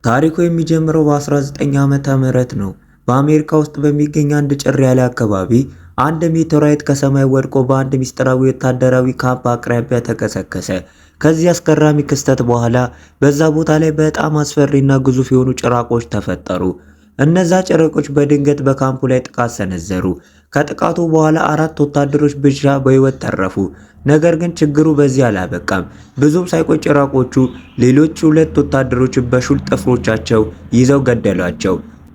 ታሪኩ የሚጀምረው በ19 ዓመተ ምህረት ነው። በአሜሪካ ውስጥ በሚገኝ አንድ ጭር ያለ አካባቢ አንድ ሜቴኦራይት ከሰማይ ወድቆ በአንድ ሚስጥራዊ ወታደራዊ ካምፕ አቅራቢያ ተከሰከሰ። ከዚህ አስገራሚ ክስተት በኋላ በዛ ቦታ ላይ በጣም አስፈሪና ግዙፍ የሆኑ ጭራቆች ተፈጠሩ። እነዛ ጭራቆች በድንገት በካምፑ ላይ ጥቃት ሰነዘሩ። ከጥቃቱ በኋላ 4 ወታደሮች ብቻ በህይወት ተረፉ። ነገር ግን ችግሩ በዚህ አላበቃም። ብዙም ሳይቆይ ጭራቆቹ ሌሎች 2 ወታደሮች በሹል ጥፍሮቻቸው ይዘው ገደሏቸው።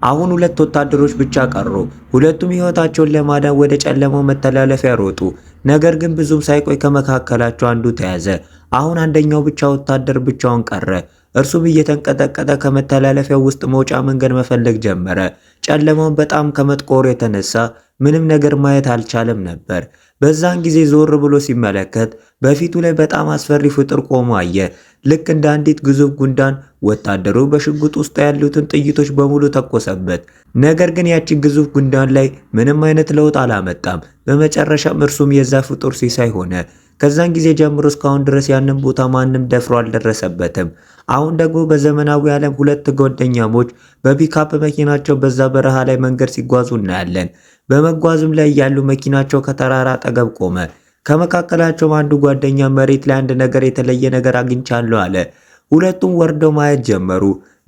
አሁን 2 ወታደሮች ብቻ ቀሩ። ሁለቱም ህይወታቸውን ለማዳን ወደ ጨለማው መተላለፊያ ሮጡ። ነገር ግን ብዙም ሳይቆይ ከመካከላቸው አንዱ ተያዘ። አሁን አንደኛው ብቻ ወታደር ብቻውን ቀረ። እርሱም እየተንቀጠቀጠ ከመተላለፊያው ውስጥ መውጫ መንገድ መፈለግ ጀመረ። ጨለማውን በጣም ከመጥቆሩ የተነሳ ምንም ነገር ማየት አልቻለም ነበር። በዛን ጊዜ ዞር ብሎ ሲመለከት በፊቱ ላይ በጣም አስፈሪ ፍጡር ቆሞ አየ። ልክ እንደ አንዲት ግዙፍ ጉንዳን ወታደሩ በሽጉጥ ውስጥ ያሉትን ጥይቶች በሙሉ ተኮሰበት። ነገር ግን ያቺ ግዙፍ ጉንዳን ላይ ምንም አይነት ለውጥ አላመጣም። በመጨረሻም እርሱም የዛ ፍጡር ሲሳይ ሆነ። ከዛን ጊዜ ጀምሮ እስካሁን ድረስ ያንን ቦታ ማንም ደፍሮ አልደረሰበትም። አሁን ደግሞ በዘመናዊ ዓለም 2 ጓደኛሞች በፒካፕ መኪናቸው በዛ በረሃ ላይ መንገድ ሲጓዙ እናያለን። በመጓዝም ላይ ያሉ መኪናቸው ከተራራ አጠገብ ቆመ። ከመካከላቸውም አንዱ ጓደኛ መሬት ላይ አንድ ነገር የተለየ ነገር አግኝቻለሁ አለ። ሁለቱም ወርደው ማየት ጀመሩ።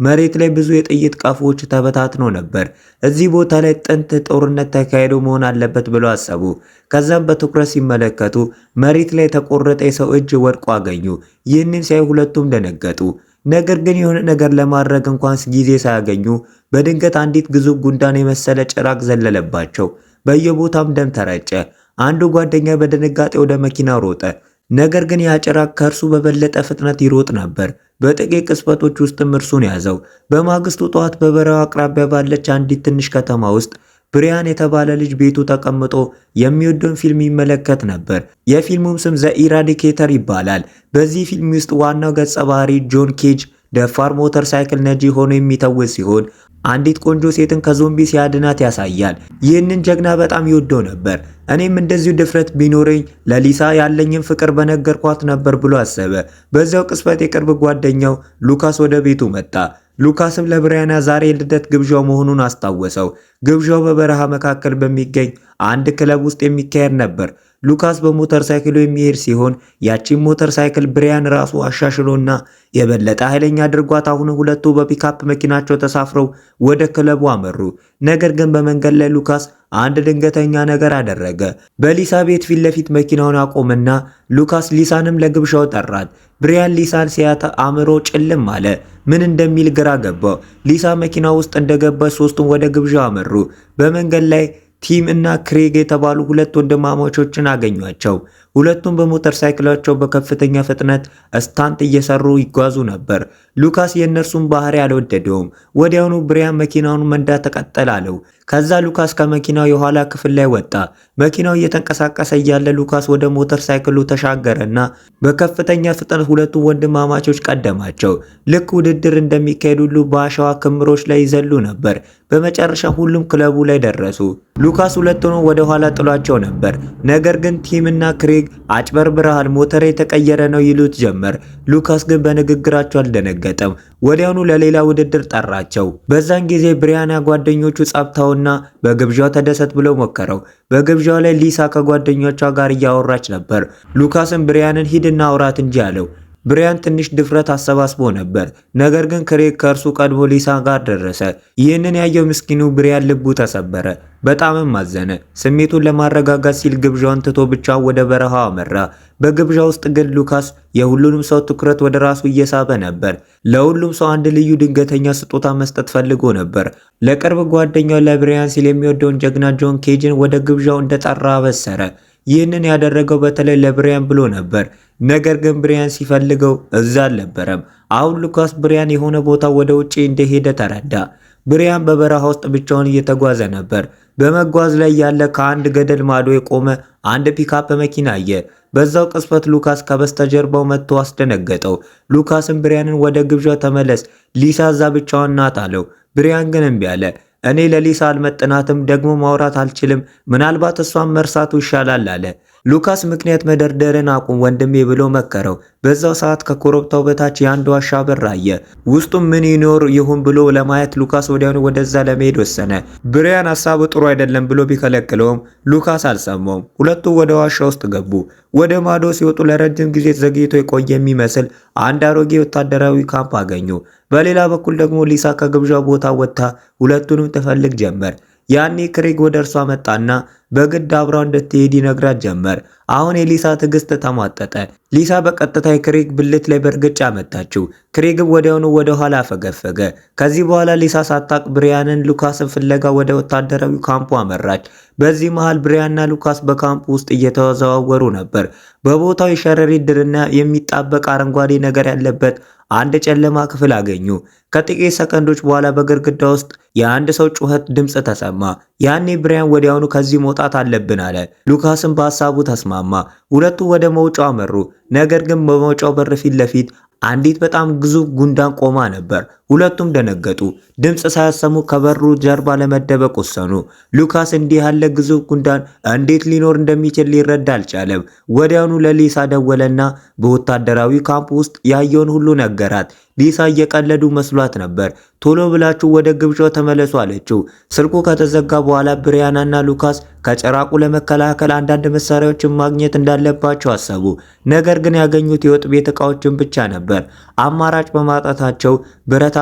መሬት ላይ ብዙ የጥይት ቀፎዎች ተበታትነው ነበር። እዚህ ቦታ ላይ ጥንት ጦርነት ተካሂዶ መሆን አለበት ብለው አሰቡ። ከዛም በትኩረት ሲመለከቱ መሬት ላይ የተቆረጠ የሰው እጅ ወድቆ አገኙ። ይህንን ሲያዩ ሁለቱም ደነገጡ። ነገር ግን የሆነ ነገር ለማድረግ እንኳን ጊዜ ሳያገኙ በድንገት አንዲት ግዙፍ ጉንዳን የመሰለ ጭራቅ ዘለለባቸው። በየቦታም ደም ተረጨ። አንዱ ጓደኛ በድንጋጤ ወደ መኪና ሮጠ። ነገር ግን ያ ጭራቅ ከእርሱ በበለጠ ፍጥነት ይሮጥ ነበር። በጥቂት ቅጽበቶች ውስጥም እርሱን ያዘው። በማግስቱ ጠዋት በበረሃው አቅራቢያ ባለች አንዲት ትንሽ ከተማ ውስጥ ብሪያን የተባለ ልጅ ቤቱ ተቀምጦ የሚወደውን ፊልም ይመለከት ነበር። የፊልሙም ስም ዘ ኢራዲኬተር ይባላል። በዚህ ፊልም ውስጥ ዋናው ገጸ ባህሪ ጆን ኬጅ ደፋር ሞተር ሳይክል ነጂ ሆኖ የሚተውስ ሲሆን አንዲት ቆንጆ ሴትን ከዞምቢ ሲያድናት ያሳያል። ይህንን ጀግና በጣም ይወደው ነበር። እኔም እንደዚሁ ድፍረት ቢኖረኝ ለሊሳ ያለኝን ፍቅር በነገርኳት ነበር ብሎ አሰበ። በዚያው ቅጽበት የቅርብ ጓደኛው ሉካስ ወደ ቤቱ መጣ። ሉካስም ለብሪያና ዛሬ የልደት ግብዣው መሆኑን አስታወሰው። ግብዣው በበረሃ መካከል በሚገኝ አንድ ክለብ ውስጥ የሚካሄድ ነበር። ሉካስ በሞተር ሳይክሉ የሚሄድ ሲሆን ያቺን ሞተር ሳይክል ብሪያን ራሱ አሻሽሎና የበለጠ ኃይለኛ አድርጓት አሁን ሁለቱ በፒካፕ መኪናቸው ተሳፍረው ወደ ክለቡ አመሩ። ነገር ግን በመንገድ ላይ ሉካስ አንድ ድንገተኛ ነገር አደረገ። በሊሳ ቤት ፊት ለፊት መኪናውን አቆመና ሉካስ ሊሳንም ለግብዣው ጠራት። ብሪያን ሊሳን ሲያት አእምሮ ጭልም አለ። ምን እንደሚል ግራ ገባው። ሊሳ መኪና ውስጥ እንደገባች ሶስቱም ወደ ግብዣው አመሩ። በመንገድ ላይ ቲም እና ክሬግ የተባሉ 2 ወንድማማቾችን አገኟቸው። ሁለቱም በሞተር ሳይክላቸው በከፍተኛ ፍጥነት ስታንት እየሰሩ ይጓዙ ነበር። ሉካስ የእነርሱን ባህሪ አልወደደውም። ወዲያውኑ ብሪያን መኪናውን መንዳት ተቀጠለ አለው። ከዛ ሉካስ ከመኪናው የኋላ ክፍል ላይ ወጣ። መኪናው እየተንቀሳቀሰ እያለ ሉካስ ወደ ሞተር ሳይክሉ ተሻገረና በከፍተኛ ፍጥነት 2 ወንድማማቾች ቀደማቸው። ልክ ውድድር እንደሚካሄድ ሁሉ በአሸዋ ክምሮች ላይ ይዘሉ ነበር። በመጨረሻ ሁሉም ክለቡ ላይ ደረሱ። ሉካስ 2 ሆኖ ወደ ኋላ ጥሏቸው ነበር። ነገር ግን ቲም እና ክሬግ አጭበርብረሃል፣ ሞተር የተቀየረ ነው ይሉት ጀመር። ሉካስ ግን በንግግራቸው አልደነገጠም። ወዲያውኑ ለሌላ ውድድር ጠራቸው። በዛን ጊዜ ብሪያና ጓደኞቹ ጸብተውና በግብዣው ተደሰት ብለው ሞከረው። በግብዣው ላይ ሊሳ ከጓደኞቿ ጋር እያወራች ነበር። ሉካስም ብሪያንን ሂድና አውራት እንጂ አለው። ብሪያን ትንሽ ድፍረት አሰባስቦ ነበር። ነገር ግን ክሬግ ከእርሱ ቀድሞ ሊሳ ጋር ደረሰ። ይህንን ያየው ምስኪኑ ብሪያን ልቡ ተሰበረ። በጣምም አዘነ። ስሜቱን ለማረጋጋት ሲል ግብዣውን ትቶ ብቻው ወደ በረሃው አመራ። በግብዣ ውስጥ ግን ሉካስ የሁሉንም ሰው ትኩረት ወደ ራሱ እየሳበ ነበር። ለሁሉም ሰው አንድ ልዩ ድንገተኛ ስጦታ መስጠት ፈልጎ ነበር። ለቅርብ ጓደኛው ለብሪያን ሲል የሚወደውን ጀግና ጆን ኬጅን ወደ ግብዣው እንደጠራ አበሰረ። ይህንን ያደረገው በተለይ ለብሪያን ብሎ ነበር። ነገር ግን ብሪያን ሲፈልገው እዛ አልነበረም። አሁን ሉካስ ብሪያን የሆነ ቦታ ወደ ውጪ እንደሄደ ተረዳ። ብሪያን በበረሃ ውስጥ ብቻውን እየተጓዘ ነበር። በመጓዝ ላይ ያለ ከአንድ ገደል ማዶ የቆመ አንድ ፒካፕ መኪና አየ። በዛው ቅጽበት ሉካስ ከበስተጀርባው መጥቶ አስደነገጠው። ሉካስም ብሪያንን ወደ ግብዣው ተመለስ፣ ሊሳ እዛ ብቻዋን ናት አለው። ብሪያን ግን እምቢ አለ። እኔ ለሊሳ አልመጥናትም፣ ደግሞ ማውራት አልችልም፣ ምናልባት እሷን መርሳቱ ይሻላል አለ። ሉካስ ምክንያት መደርደርን አቁም ወንድሜ ብሎ መከረው። በዛው ሰዓት ከኮረብታው በታች የአንድ ዋሻ በር አየ። ውስጡም ምን ይኖር ይሁን ብሎ ለማየት ሉካስ ወዲያውኑ ወደዛ ለመሄድ ወሰነ። ብሪያን ሀሳቡ ጥሩ አይደለም ብሎ ቢከለክለውም ሉካስ አልሰማውም። ሁለቱ ወደ ዋሻ ውስጥ ገቡ። ወደ ማዶ ሲወጡ ለረጅም ጊዜ ዘግይቶ የቆየ የሚመስል አንድ አሮጌ ወታደራዊ ካምፕ አገኙ። በሌላ በኩል ደግሞ ሊሳ ከግብዣው ቦታ ወጥታ ሁለቱንም ትፈልግ ጀመር። ያኔ ክሬግ ወደ እርሷ መጣና በግድ አብራው እንድትሄድ ይነግራት ጀመር። አሁን የሊሳ ትዕግስት ተሟጠጠ። ሊሳ በቀጥታ የክሬግ ብልት ላይ በእርግጫ መታችው። ክሬግም ወዲያውኑ ወደ ኋላ አፈገፈገ። ከዚህ በኋላ ሊሳ ሳታቅ ብሪያንን ሉካስን ፍለጋ ወደ ወታደራዊ ካምፑ አመራች። በዚህ መሃል ብሪያንና ሉካስ በካምፑ ውስጥ እየተዘዋወሩ ነበር። በቦታው የሸረሪት ድርና የሚጣበቅ አረንጓዴ ነገር ያለበት አንድ ጨለማ ክፍል አገኙ። ከጥቂት ሰከንዶች በኋላ በግድግዳ ውስጥ የአንድ ሰው ጩኸት ድምፅ ተሰማ። ያኔ ብሪያን ወዲያውኑ ከዚህ መውጣት አለብን አለ። ሉካስም በሐሳቡ ተስማማ። ሁለቱ ወደ መውጫው አመሩ። ነገር ግን በመውጫው በር ፊት ለፊት አንዲት በጣም ግዙፍ ጉንዳን ቆማ ነበር። ሁለቱም ደነገጡ። ድምፅ ሳያሰሙ ከበሩ ጀርባ ለመደበቅ ወሰኑ። ሉካስ እንዲህ ያለ ግዙፍ ጉንዳን እንዴት ሊኖር እንደሚችል ሊረዳ አልቻለም። ወዲያውኑ ለሊሳ ደወለና በወታደራዊ ካምፕ ውስጥ ያየውን ሁሉ ነገራት። ሊሳ እየቀለዱ መስሏት ነበር። ቶሎ ብላችሁ ወደ ግብዣው ተመለሱ አለችው። ስልኩ ከተዘጋ በኋላ ብሪያናና ሉካስ ከጭራቁ ለመከላከል አንዳንድ መሳሪያዎችን ማግኘት እንዳለባቸው አሰቡ። ነገር ግን ያገኙት የወጥ ቤት ዕቃዎችን ብቻ ነበር። አማራጭ በማጣታቸው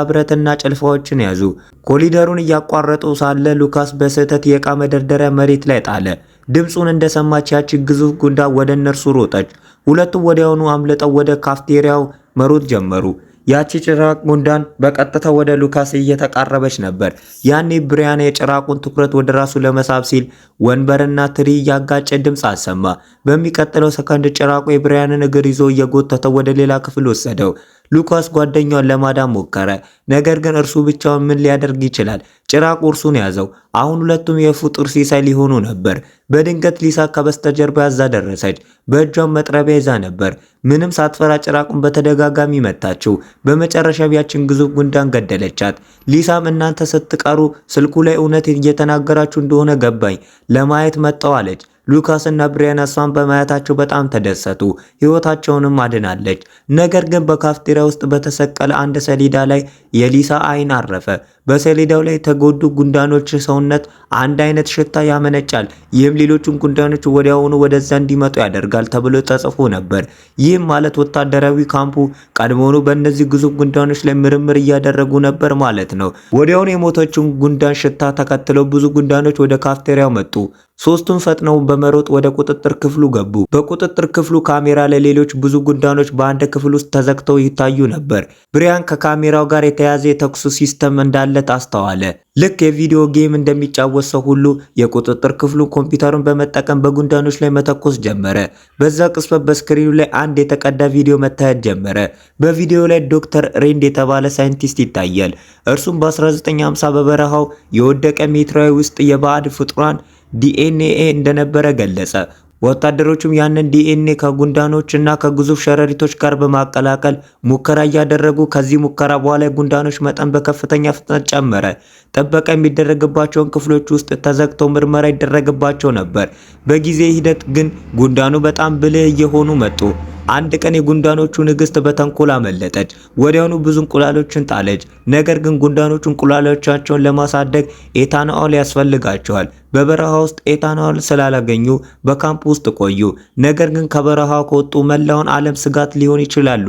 ብረትና ጭልፋዎችን ያዙ። ኮሊደሩን እያቋረጡ ሳለ ሉካስ በስህተት የዕቃ መደርደሪያ መሬት ላይ ጣለ። ድምፁን እንደሰማች ያቺ ግዙፍ ጉንዳን ወደ እነርሱ ሮጠች። ሁለቱም ወዲያውኑ አምልጠው ወደ ካፍቴሪያው መሮጥ ጀመሩ። ያቺ ጭራቅ ጉንዳን በቀጥታ ወደ ሉካስ እየተቃረበች ነበር። ያኔ ብሪያን የጭራቁን ትኩረት ወደ ራሱ ለመሳብ ሲል ወንበርና ትሪ ያጋጨ ድምፅ አሰማ። በሚቀጥለው ሰከንድ ጭራቁ የብሪያንን እግር ይዞ እየጎተተ ወደ ሌላ ክፍል ወሰደው። ሉካስ ጓደኛውን ለማዳን ሞከረ። ነገር ግን እርሱ ብቻውን ምን ሊያደርግ ይችላል? ጭራቁ እርሱን ያዘው። አሁን ሁለቱም የፍጡር ሲሳይ ሊሆኑ ነበር። በድንገት ሊሳ ከበስተጀርባ ያዛ ደረሰች። በእጇም መጥረቢያ ይዛ ነበር። ምንም ሳትፈራ ጭራቁን በተደጋጋሚ መታችው። በመጨረሻ ያችን ግዙፍ ጉንዳን ገደለቻት። ሊሳም እናንተ ስትቀሩ ስልኩ ላይ እውነት እየተናገራችሁ እንደሆነ ገባኝ፣ ለማየት መጣው አለች። ሉካስ እና ብሪያን እሷን በማየታቸው በጣም ተደሰቱ። ህይወታቸውንም አድናለች። ነገር ግን በካፍቴሪያ ውስጥ በተሰቀለ አንድ ሰሌዳ ላይ የሊሳ አይን አረፈ። በሰሌዳው ላይ የተጎዱ ጉንዳኖች ሰውነት አንድ አይነት ሽታ ያመነጫል። ይህም ሌሎቹን ጉንዳኖች ወዲያውኑ ወደዛ እንዲመጡ ያደርጋል ተብሎ ተጽፎ ነበር። ይህም ማለት ወታደራዊ ካምፑ ቀድሞውኑ በእነዚህ ግዙፍ ጉንዳኖች ላይ ምርምር እያደረጉ ነበር ማለት ነው። ወዲያውኑ የሞተችውን ጉንዳን ሽታ ተከትለው ብዙ ጉንዳኖች ወደ ካፍቴሪያው መጡ። ሶስቱም ፈጥነው በመሮጥ ወደ ቁጥጥር ክፍሉ ገቡ። በቁጥጥር ክፍሉ ካሜራ ላይ ሌሎች ብዙ ጉንዳኖች በአንድ ክፍል ውስጥ ተዘግተው ይታዩ ነበር። ብሪያን ከካሜራው ጋር የተያዘ የተኩስ ሲስተም እንዳለ አስተዋለ። ልክ የቪዲዮ ጌም እንደሚጫወት ሰው ሁሉ የቁጥጥር ክፍሉ ኮምፒውተሩን በመጠቀም በጉንዳኖች ላይ መተኮስ ጀመረ። በዛ ቅጽበት በስክሪኑ ላይ አንድ የተቀዳ ቪዲዮ መታየት ጀመረ። በቪዲዮ ላይ ዶክተር ሬንድ የተባለ ሳይንቲስት ይታያል። እርሱም በ1950 በበረሃው የወደቀ ሜትራዊ ውስጥ የባዕድ ፍጡራን ዲኤንኤ እንደነበረ ገለጸ። ወታደሮቹም ያንን ዲኤንኤ ከጉንዳኖች እና ከግዙፍ ሸረሪቶች ጋር በማቀላቀል ሙከራ እያደረጉ ከዚህ ሙከራ በኋላ የጉንዳኖች መጠን በከፍተኛ ፍጥነት ጨመረ። ጥበቃ የሚደረግባቸውን ክፍሎች ውስጥ ተዘግተው ምርመራ ይደረግባቸው ነበር። በጊዜ ሂደት ግን ጉንዳኑ በጣም ብልህ እየሆኑ መጡ። አንድ ቀን የጉንዳኖቹ ንግስት በተንኮል አመለጠች። ወዲያውኑ ብዙ እንቁላሎችን ጣለች። ነገር ግን ጉንዳኖቹ እንቁላሎቻቸውን ለማሳደግ ኤታኖል ያስፈልጋቸዋል። በበረሃ ውስጥ ኤታኖል ስላላገኙ በካምፕ ውስጥ ቆዩ። ነገር ግን ከበረሃው ከወጡ መላውን ዓለም ስጋት ሊሆን ይችላሉ።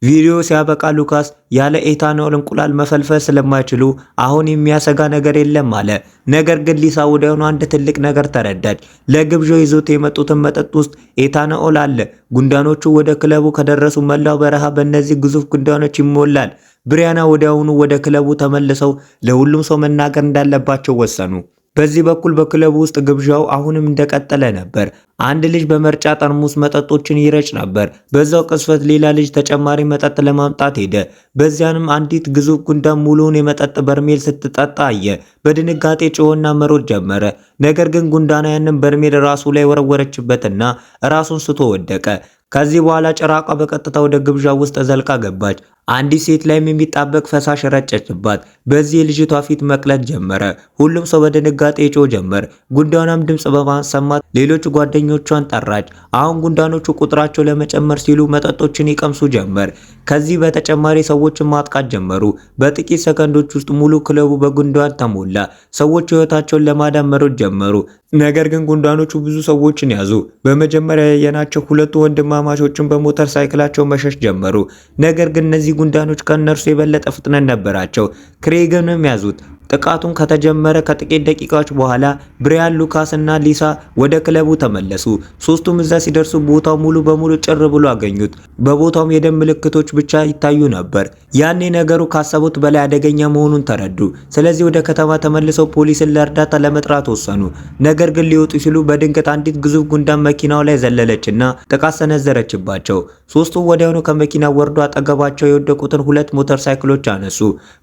ቪዲዮ ሲያበቃ ሉካስ ያለ ኤታኖል እንቁላል መፈልፈል ስለማይችሉ አሁን የሚያሰጋ ነገር የለም አለ። ነገር ግን ሊሳ ወዲያውኑ አንድ ትልቅ ነገር ተረዳች። ለግብዣው ይዞት የመጡትን መጠጥ ውስጥ ኤታኖል አለ። ጉንዳኖቹ ወደ ክለቡ ከደረሱ መላው በረሃ በእነዚህ ግዙፍ ጉንዳኖች ይሞላል። ብሪያና ወዲያውኑ ወደ ክለቡ ተመልሰው ለሁሉም ሰው መናገር እንዳለባቸው ወሰኑ። በዚህ በኩል በክለቡ ውስጥ ግብዣው አሁንም እንደቀጠለ ነበር። አንድ ልጅ በመርጫ ጠርሙስ መጠጦችን ይረጭ ነበር። በዛው ቅጽበት ሌላ ልጅ ተጨማሪ መጠጥ ለማምጣት ሄደ። በዚያንም አንዲት ግዙፍ ጉንዳን ሙሉውን የመጠጥ በርሜል ስትጠጣ አየ። በድንጋጤ ጮህና መሮጥ ጀመረ። ነገር ግን ጉንዳና ያንን በርሜል ራሱ ላይ ወረወረችበትና ራሱን ስቶ ወደቀ። ከዚህ በኋላ ጭራቋ በቀጥታ ወደ ግብዣው ውስጥ ዘልቃ ገባች። አንዲት ሴት ላይም የሚጣበቅ ፈሳሽ ረጨችባት። በዚህ የልጅቷ ፊት መቅለጥ ጀመረ። ሁሉም ሰው በድንጋጤ ጮህ ጀመር። ጉንዳኗም ድምጽ በማሰማት ሌሎች ጓደኞቿን ጠራች። አሁን ጉንዳኖቹ ቁጥራቸው ለመጨመር ሲሉ መጠጦችን ይቀምሱ ጀመር። ከዚህ በተጨማሪ ሰዎችን ማጥቃት ጀመሩ። በጥቂት ሰከንዶች ውስጥ ሙሉ ክለቡ በጉንዳን ተሞላ። ሰዎች ህይወታቸውን ለማዳን መሮጥ ጀመሩ። ነገር ግን ጉንዳኖቹ ብዙ ሰዎችን ያዙ። በመጀመሪያ ያየናቸው ሁለቱ ወንድማማቾችን በሞተር ሳይክላቸው መሸሽ ጀመሩ። ነገር ግን እነዚህ ጉንዳኖች ከነርሱ የበለጠ ፍጥነት ነበራቸው። ክሬግንም ያዙት። ጥቃቱን ከተጀመረ ከጥቂት ደቂቃዎች በኋላ ብሪያን፣ ሉካስ እና ሊሳ ወደ ክለቡ ተመለሱ። ሶስቱም እዛ ሲደርሱ ቦታው ሙሉ በሙሉ ጭር ብሎ አገኙት። በቦታውም የደም ምልክቶች ብቻ ይታዩ ነበር። ያኔ ነገሩ ካሰቡት በላይ አደገኛ መሆኑን ተረዱ። ስለዚህ ወደ ከተማ ተመልሰው ፖሊስን ለእርዳታ ለመጥራት ወሰኑ። ነገር ግን ሊወጡ ሲሉ በድንገት አንዲት ግዙፍ ጉንዳን መኪናው ላይ ዘለለችና ጥቃት ሰነዘረችባቸው። ሶስቱም ወዲያውኑ ከመኪናው ወርዶ አጠገባቸው የወደቁትን ሁለት ሞተር ሳይክሎች አነሱ።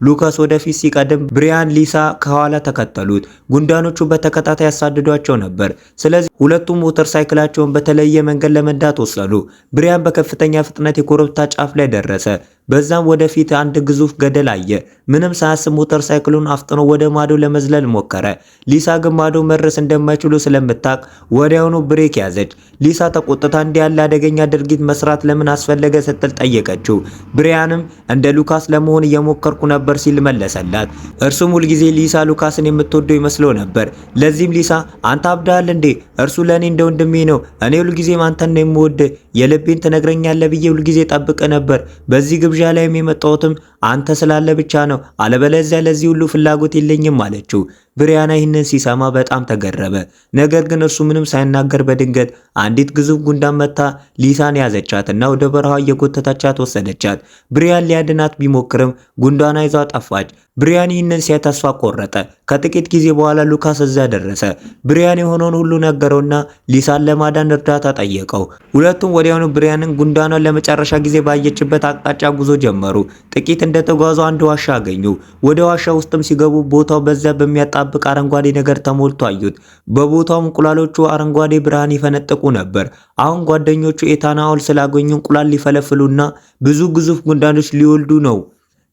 ሉካስ ወደፊት ሲቀድም ብሪያን ሊሳ ከኋላ ተከተሉት። ጉንዳኖቹ በተከታታይ ያሳድዷቸው ነበር። ስለዚህ ሁለቱም ሞተር ሳይክላቸውን በተለየ መንገድ ለመንዳት ወሰኑ። ብሪያን በከፍተኛ ፍጥነት የኮረብታ ጫፍ ላይ ደረሰ። በዛም ወደፊት አንድ ግዙፍ ገደል አየ። ምንም ሳያስብ ሞተር ሳይክሉን አፍጥኖ ወደ ማዶ ለመዝለል ሞከረ። ሊሳ ግን ማዶ መድረስ እንደማይችሉ ስለምታቅ ወዲያውኑ ብሬክ ያዘች። ሊሳ ተቆጥታ እንዲህ ያለ አደገኛ ድርጊት መስራት ለምን አስፈለገ ስትል ጠየቀችው። ብሪያንም እንደ ሉካስ ለመሆን እየሞከርኩ ነበር ሲል መለሰላት። እርሱም ሁልጊዜ ሊሳ ሉካስን የምትወደው ይመስለው ነበር። ለዚህም ሊሳ አንተ አብዳል እንዴ? እርሱ ለኔ እንደ ወንድሜ ነው። እኔ ሁልጊዜም አንተን ነው የምወድ። የልቤን ትነግረኛለህ ብዬ ሁልጊዜ ጠብቀ ነበር። በዚህ ግብዣ ላይም የመጣሁትም አንተ ስላለ ብቻ ነው። አለበለዚያ ለዚህ ሁሉ ፍላጎት የለኝም አለችው። ብሪያና ይህንን ሲሰማ በጣም ተገረመ። ነገር ግን እርሱ ምንም ሳይናገር በድንገት አንዲት ግዙፍ ጉንዳን መታ ሊሳን ያዘቻትና ወደ በረሃ እየጎተተቻት ወሰደቻት። ብሪያን ሊያድናት ቢሞክርም ጉንዳና ይዛ ጠፋች። ብሪያን ይህንን ሲያይ ተስፋ ቆረጠ። ከጥቂት ጊዜ በኋላ ሉካስ እዛ ደረሰ። ብሪያን የሆነውን ሁሉ ነገረውና ሊሳን ለማዳን እርዳታ ጠየቀው። ሁለቱም ወዲያውኑ ብሪያንን ጉንዳኗን ለመጨረሻ ጊዜ ባየችበት አቅጣጫ ጉዞ ጀመሩ። ጥቂት እንደተጓዙ አንድ ዋሻ አገኙ። ወደ ዋሻ ውስጥም ሲገቡ ቦታው በዛ በሚያጣብቅ አረንጓዴ ነገር ተሞልቶ አዩት። በቦታውም እንቁላሎቹ አረንጓዴ ብርሃን ይፈነጥቁ ነበር። አሁን ጓደኞቹ ኤታናኦል ስላገኙ እንቁላል ሊፈለፍሉና ብዙ ግዙፍ ጉንዳኖች ሊወልዱ ነው።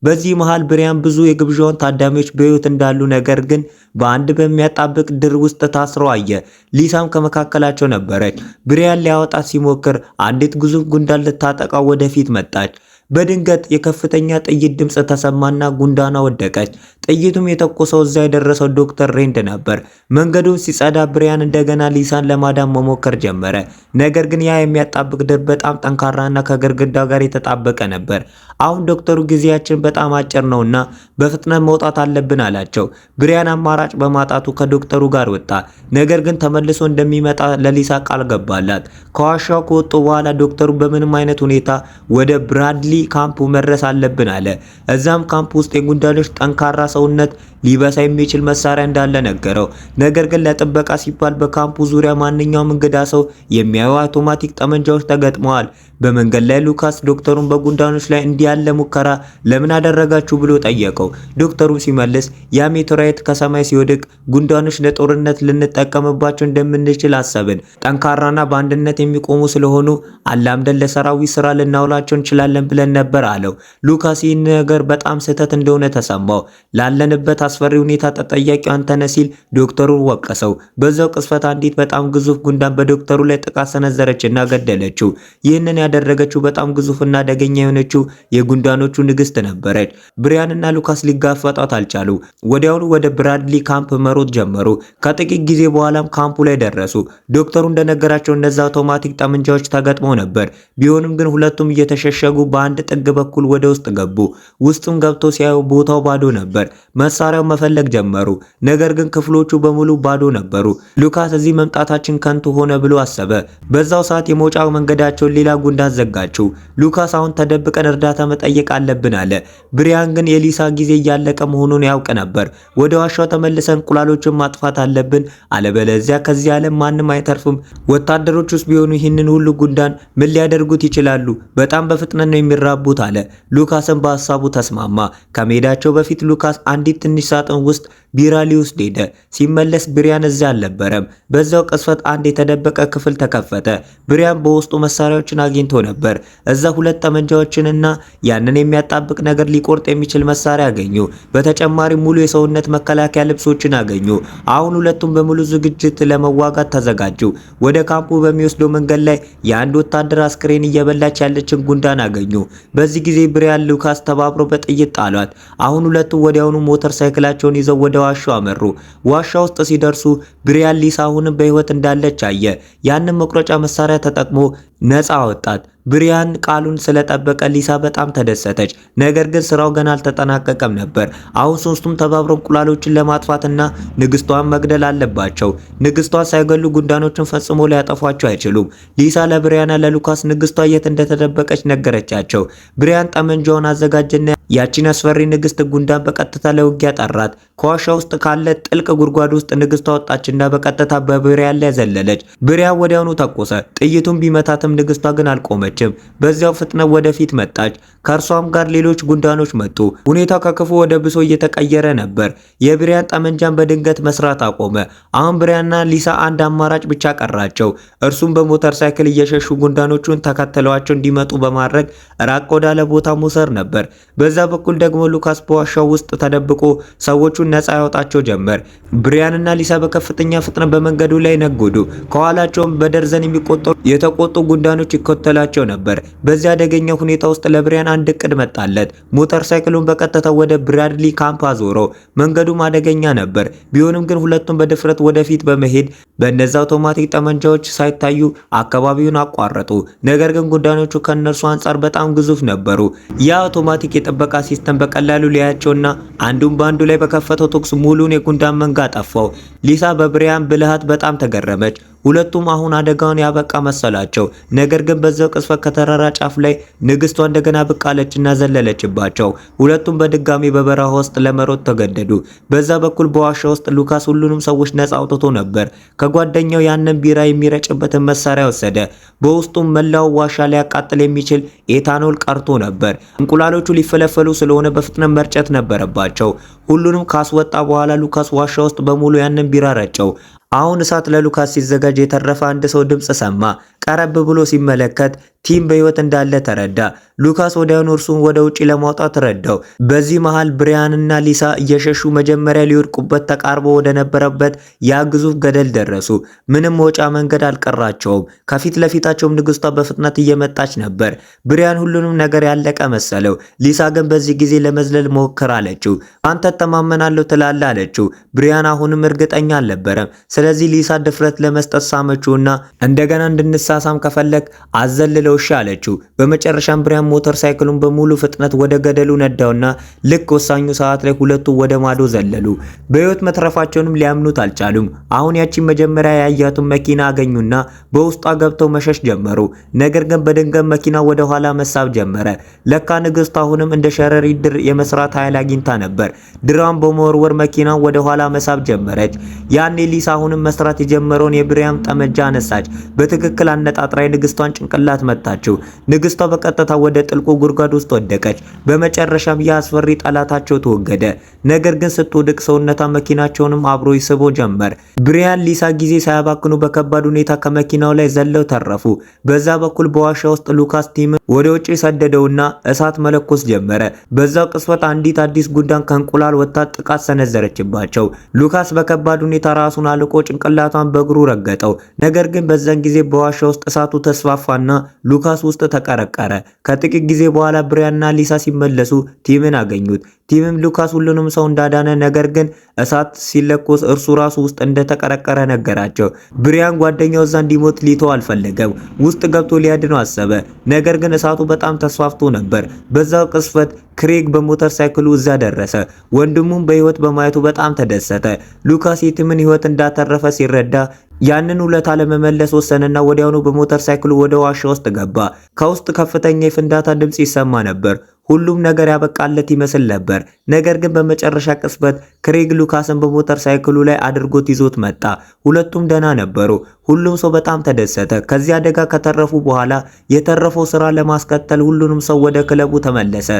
በዚህ መሃል ብሪያን ብዙ የግብዣውን ታዳሚዎች በህይወት እንዳሉ ነገር ግን በአንድ በሚያጣብቅ ድር ውስጥ ታስረው አየ። ሊሳም ከመካከላቸው ነበረች። ብሪያን ሊያወጣት ሲሞክር አንዲት ግዙፍ ጉንዳን ልታጠቃው ወደፊት መጣች። በድንገት የከፍተኛ ጥይት ድምጽ ተሰማና ጉንዳኗ ወደቀች። ጥይቱም የተኮሰው እዛ የደረሰው ዶክተር ሬንድ ነበር። መንገዱን ሲጸዳ ብሪያን እንደገና ሊሳን ለማዳን መሞከር ጀመረ። ነገር ግን ያ የሚያጣብቅ ድር በጣም ጠንካራና ከግድግዳው ጋር የተጣበቀ ነበር። አሁን ዶክተሩ ጊዜያችን በጣም አጭር ነውና በፍጥነት መውጣት አለብን አላቸው። ብሪያን አማራጭ በማጣቱ ከዶክተሩ ጋር ወጣ። ነገር ግን ተመልሶ እንደሚመጣ ለሊሳ ቃል ገባላት። ከዋሻው ከወጡ በኋላ ዶክተሩ በምንም አይነት ሁኔታ ወደ ብራድሊ ካምፕ መድረስ አለብን አለ። እዛም ካምፕ ውስጥ የጉንዳኖች ጠንካራ ሰውነት ሊበሳ የሚችል መሳሪያ እንዳለ ነገረው። ነገር ግን ለጥበቃ ሲባል በካምፑ ዙሪያ ማንኛውም እንግዳ ሰው የሚያዩ አውቶማቲክ ጠመንጃዎች ተገጥመዋል። በመንገድ ላይ ሉካስ ዶክተሩን በጉንዳኖች ላይ እንዲህ ያለ ሙከራ ለምን አደረጋችሁ ብሎ ጠየቀው። ዶክተሩ ሲመልስ ያ ሜቴራይት ከሰማይ ሲወድቅ ጉንዳኖች ለጦርነት ልንጠቀምባቸው እንደምንችል አሰብን። ጠንካራና በአንድነት የሚቆሙ ስለሆኑ አላምደን ለሰራዊት ስራ ልናውላቸው እንችላለን ብለን ነበር አለው። ሉካስ ይህን ነገር በጣም ስህተት እንደሆነ ተሰማው። ላለንበት አስፈሪ ሁኔታ ተጠያቂው አንተ ነህ ሲል ዶክተሩን ወቀሰው። በዛው ቅስፈት አንዲት በጣም ግዙፍ ጉንዳን በዶክተሩ ላይ ጥቃት ሰነዘረችና ገደለችው። ይህንን ያደረገችው በጣም ግዙፍና አደገኛ የሆነችው የጉንዳኖቹ ንግስት ነበረች። ብሪያንና ሉካስ ሊጋፈጧት አልቻሉ። ወዲያውኑ ወደ ብራድሊ ካምፕ መሮጥ ጀመሩ። ከጥቂት ጊዜ በኋላም ካምፑ ላይ ደረሱ። ዶክተሩ እንደነገራቸው እነዛ አውቶማቲክ ጠመንጃዎች ተገጥመው ነበር። ቢሆንም ግን ሁለቱም እየተሸሸጉ በአንድ ጥግ በኩል ወደ ውስጥ ገቡ። ውስጡም ገብቶ ሲያዩ ቦታው ባዶ ነበር። መሳሪያው መፈለግ ጀመሩ። ነገር ግን ክፍሎቹ በሙሉ ባዶ ነበሩ። ሉካስ እዚህ መምጣታችን ከንቱ ሆነ ብሎ አሰበ። በዛው ሰዓት የመውጫ መንገዳቸውን ሌላ ጉንዳን ዘጋችው። ሉካስ አሁን ተደብቀን እርዳታ መጠየቅ አለብን አለ። ብሪያን ግን የሊሳ ጊዜ እያለቀ መሆኑን ያውቅ ነበር። ወደ ዋሻው ተመልሰን እንቁላሎችን ማጥፋት አለብን፣ አለበለዚያ ከዚህ ዓለም ማንም አይተርፍም። ወታደሮች ውስጥ ቢሆኑ ይህንን ሁሉ ጉንዳን ምን ሊያደርጉት ይችላሉ? በጣም በፍጥነት ነው የሚራቡት አለ። ሉካስም በሀሳቡ ተስማማ። ከመሄዳቸው በፊት ሉካስ አንዲት ትንሽ ሳጥን ውስጥ ቢራ ሊወስድ ሄደ። ሲመለስ ብሪያን እዚያ አልነበረም። በዛው ቅስፈት አንድ የተደበቀ ክፍል ተከፈተ። ብሪያን በውስጡ መሳሪያዎችን አግኝቶ ነበር። እዛ 2 ጠመንጃዎችንና ያንን የሚያጣብቅ ነገር ሊቆርጥ የሚችል መሳሪያ አገኙ። በተጨማሪ ሙሉ የሰውነት መከላከያ ልብሶችን አገኙ። አሁን ሁለቱም በሙሉ ዝግጅት ለመዋጋት ተዘጋጁ። ወደ ካምፑ በሚወስደው መንገድ ላይ የአንድ ወታደር አስክሬን እየበላች ያለችን ጉንዳን አገኙ። በዚህ ጊዜ ብሪያን ሉካስ ተባብሮ በጥይት ጣሏት። አሁን ሁለቱም ወዲያውኑ ሞተር ሳይክላቸውን ይዘው ወደ ዋሻው አመሩ። ዋሻ ውስጥ ሲደርሱ ብሪያን ሊሳ አሁንም በህይወት እንዳለች አየ። ያንን መቁረጫ መሳሪያ ተጠቅሞ ነፃ አወጣት። ብሪያን ቃሉን ስለጠበቀ ሊሳ በጣም ተደሰተች። ነገር ግን ስራው ገና አልተጠናቀቀም ነበር። አሁን ሶስቱም ተባብረው እንቁላሎችን ለማጥፋትና ንግስቷን መግደል አለባቸው። ንግስቷን ሳይገሉ ጉንዳኖችን ፈጽሞ ሊያጠፏቸው አይችሉም። ሊሳ ለብሪያንና ለሉካስ ንግስቷ የት እንደተደበቀች ነገረቻቸው። ብሪያን ጠመንጃውን አዘጋጀና ያቺን አስፈሪ ንግስት ጉንዳን በቀጥታ ለውጊያ ጠራት። ከዋሻ ውስጥ ካለ ጥልቅ ጉድጓድ ውስጥ ንግስቷ ወጣችና በቀጥታ በብሪያን ላይ ዘለለች። ብሪያን ወዲያውኑ ተኮሰ። ጥይቱን ቢመታትም ንግስቷ ግን አልቆመችም። በዚያው ፍጥነት ወደፊት መጣች። ከእርሷም ጋር ሌሎች ጉንዳኖች መጡ። ሁኔታው ከክፉ ወደ ብሶ እየተቀየረ ነበር። የብሪያን ጠመንጃን በድንገት መስራት አቆመ። አሁን ብሪያንና ሊሳ አንድ አማራጭ ብቻ ቀራቸው። እርሱም በሞተር ሳይክል እየሸሹ ጉንዳኖቹን ተከትለዋቸው እንዲመጡ በማድረግ ራቅ ወዳለ ቦታ መውሰድ ነበር። በዛ በኩል ደግሞ ሉካስ በዋሻው ውስጥ ተደብቆ ሰዎቹን ነፃ ያወጣቸው ጀመር። ብሪያንና ሊሳ በከፍተኛ ፍጥነት በመንገዱ ላይ ነጎዱ። ከኋላቸውም በደርዘን የሚቆጠሩ የተቆጡ ጉንዳኖች ይከተላቸው ነበር። በዚያ አደገኛ ሁኔታ ውስጥ ለብሪያን አንድ እቅድ መጣለት። ሞተር ሳይክሉን በቀጥታ ወደ ብራድሊ ካምፕ አዞረው። መንገዱም አደገኛ ነበር። ቢሆንም ግን ሁለቱም በድፍረት ወደፊት በመሄድ በእነዛ አውቶማቲክ ጠመንጃዎች ሳይታዩ አካባቢውን አቋረጡ። ነገር ግን ጉንዳኖቹ ከነርሱ አንጻር በጣም ግዙፍ ነበሩ። ያ አውቶማቲክ የጥበቃ ሲስተም በቀላሉ ሊያያቸውና አንዱን በአንዱ ላይ በከፈተው ተኩስ ሙሉን የጉንዳን መንጋ አጠፋው። ሊሳ በብሪያን ብልሃት በጣም ተገረመች። ሁለቱም አሁን አደጋውን ያበቃ መሰላቸው። ነገር ግን በዛው ቅጽበት ከተራራ ጫፍ ላይ ንግስቷ እንደገና ብቅ አለችና ዘለለችባቸው። ሁለቱም በድጋሚ በበረሃ ውስጥ ለመሮጥ ተገደዱ። በዛ በኩል በዋሻ ውስጥ ሉካስ ሁሉንም ሰዎች ነፃ አውጥቶ ነበር። ከጓደኛው ያንን ቢራ የሚረጭበትን መሳሪያ ወሰደ። በውስጡም መላው ዋሻ ሊያቃጥል የሚችል ኤታኖል ቀርቶ ነበር። እንቁላሎቹ ሊፈለፈሉ ስለሆነ በፍጥነት መርጨት ነበረባቸው። ሁሉንም ካስወጣ በኋላ ሉካስ ዋሻ ውስጥ በሙሉ ያንን ቢራ ረጨው። አሁን እሳት ለሉካስ ሲዘጋጅ የተረፈ አንድ ሰው ድምጽ ሰማ። ቀረብ ብሎ ሲመለከት ቲም በህይወት እንዳለ ተረዳ። ሉካስ ወዲያውኑ እርሱን ወደ ውጪ ለማውጣት ረዳው። በዚህ መሃል ብሪያንና ሊሳ እየሸሹ መጀመሪያ ሊወድቁበት ተቃርቦ ወደ ነበረበት ያ ግዙፍ ገደል ደረሱ። ምንም መውጫ መንገድ አልቀራቸውም። ከፊት ለፊታቸውም ንግስቷ በፍጥነት እየመጣች ነበር። ብሪያን ሁሉንም ነገር ያለቀ መሰለው። ሊሳ ግን በዚህ ጊዜ ለመዝለል ሞክር አለችው። አንተ ተማመናለሁ ትላለህ አለችው። ብሪያን አሁንም እርግጠኛ አልነበረም። ስለዚህ ሊሳ ድፍረት ለመስጠት ሳመችውና እንደገና እንድንሳሳም ከፈለክ አዘልለው እሺ አለችው። በመጨረሻም ብሪያን ሞተር ሳይክሉን በሙሉ ፍጥነት ወደ ገደሉ ነዳውና ልክ ወሳኙ ሰዓት ላይ ሁለቱ ወደ ማዶ ዘለሉ። በህይወት መትረፋቸውንም ሊያምኑት አልቻሉም። አሁን ያቺን መጀመሪያ ያያቱን መኪና አገኙና በውስጧ ገብተው መሸሽ ጀመሩ። ነገር ግን በድንገት መኪና ወደ ኋላ መሳብ ጀመረ። ለካ ንግስት አሁንም እንደ ሸረሪት ድር የመስራት ኃይል አግኝታ ነበር። ድራም በመወርወር መኪናው ወደ ኋላ መሳብ ጀመረች። ያኔ ሊሳ አሁንም መስራት የጀመረውን የብሪያን ጠመንጃ አነሳች። በትክክል አነጣጥራ የንግስቷን ጭንቅላት መታችው። ንግስቷ በቀጥታ ወደ ጥልቁ ጉድጓድ ውስጥ ወደቀች። በመጨረሻም የአስፈሪ ጠላታቸው ተወገደ። ነገር ግን ስትወድቅ ሰውነቷ መኪናቸውንም አብሮ ይስቦ ጀመር። ብሪያን ሊሳ ጊዜ ሳያባክኑ በከባድ ሁኔታ ከመኪናው ላይ ዘለው ተረፉ። በዛ በኩል በዋሻ ውስጥ ሉካስ ቲም ወደ ውጪ ሰደደውና እሳት መለኮስ ጀመረ። በዛው ቅጽበት አንዲት አዲስ ጉንዳን ከእንቁላል ወጣ ጥቃት ሰነዘረችባቸው። ሉካስ በከባድ ሁኔታ ራሱን አልቆ ጭንቅላቷን በእግሩ ረገጠው። ነገር ግን በዛን ጊዜ በዋሻ ውስጥ እሳቱ ተስፋፋና ሉካስ ውስጥ ተቀረቀረ። ከጥቂት ጊዜ በኋላ ብሪያንና ሊሳ ሲመለሱ ቲምን አገኙት። ቲምም ሉካስ ሁሉንም ሰው እንዳዳነ ነገር ግን እሳት ሲለኮስ እርሱ ራሱ ውስጥ እንደተቀረቀረ ነገራቸው። ብሪያን ጓደኛው እዛ እንዲሞት ሊተው አልፈለገም። ውስጥ ገብቶ ሊያድነው አሰበ። ነገር ግን እሳቱ በጣም ተስፋፍቶ ነበር። በዛው ቅስፈት ክሬግ በሞተር ሳይክሉ እዛ ደረሰ። ወንድሙም በህይወት በማየቱ በጣም ተደሰተ። ሉካስ የቲምን ህይወት እንዳተረፈ ሲረዳ ያንን ውለታ ለመመለስ ወሰነና ወዲያውኑ በሞተር ሳይክሉ ወደ ዋሻ ውስጥ ገባ። ከውስጥ ከፍተኛ የፍንዳታ ድምጽ ይሰማ ነበር። ሁሉም ነገር ያበቃለት ይመስል ነበር። ነገር ግን በመጨረሻ ቅጽበት ክሬግ ሉካስን በሞተር ሳይክሉ ላይ አድርጎት ይዞት መጣ። ሁለቱም ደህና ነበሩ። ሁሉም ሰው በጣም ተደሰተ። ከዚህ አደጋ ከተረፉ በኋላ የተረፈው ስራ ለማስቀጠል ሁሉንም ሰው ወደ ክለቡ ተመለሰ።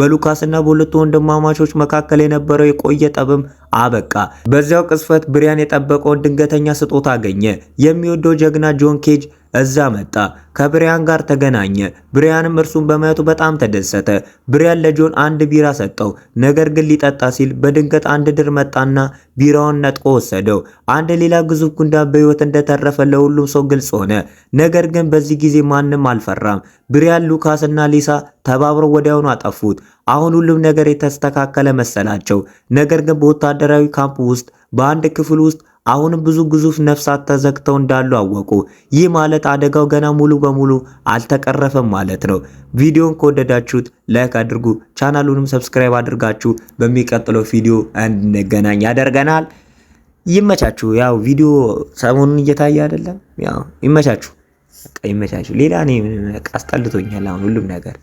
በሉካስና በሁለቱ ወንድማማቾች መካከል የነበረው የቆየ ጠብም አበቃ። በዚያው ቅጽበት ብሪያን የጠበቀውን ድንገተኛ ስጦታ አገኘ። የሚወደው ጀግና ጆን ኬጅ እዛ መጣ። ከብሪያን ጋር ተገናኘ። ብሪያንም እርሱን በማየቱ በጣም ተደሰተ። ብሪያን ለጆን አንድ ቢራ ሰጠው። ነገር ግን ሊጠጣ ሲል በድንገት አንድ ድር መጣና ቢራውን ነጥቆ ወሰደው። አንድ ሌላ ግዙፍ ጉንዳን በህይወት እንደተረፈ ለሁሉም ሰው ግልጽ ሆነ። ነገር ግን በዚህ ጊዜ ማንም አልፈራም። ብሪያን፣ ሉካስ እና ሊሳ ተባብረው ወዲያውኑ አጠፉት። አሁን ሁሉም ነገር የተስተካከለ መሰላቸው። ነገር ግን በወታደራዊ ካምፕ ውስጥ በአንድ ክፍል ውስጥ አሁንም ብዙ ግዙፍ ነፍሳት ተዘግተው እንዳሉ አወቁ። ይህ ማለት አደጋው ገና ሙሉ በሙሉ አልተቀረፈም ማለት ነው። ቪዲዮን ከወደዳችሁት ላይክ አድርጉ፣ ቻናሉንም ሰብስክራይብ አድርጋችሁ በሚቀጥለው ቪዲዮ እንገናኝ ያደርገናል። ይመቻችሁ። ያው ቪዲዮ ሰሞኑን እየታየ አይደለም። ያው ይመቻችሁ፣ ይመቻችሁ። ሌላ እኔ አስጠልቶኛል አሁን ሁሉም ነገር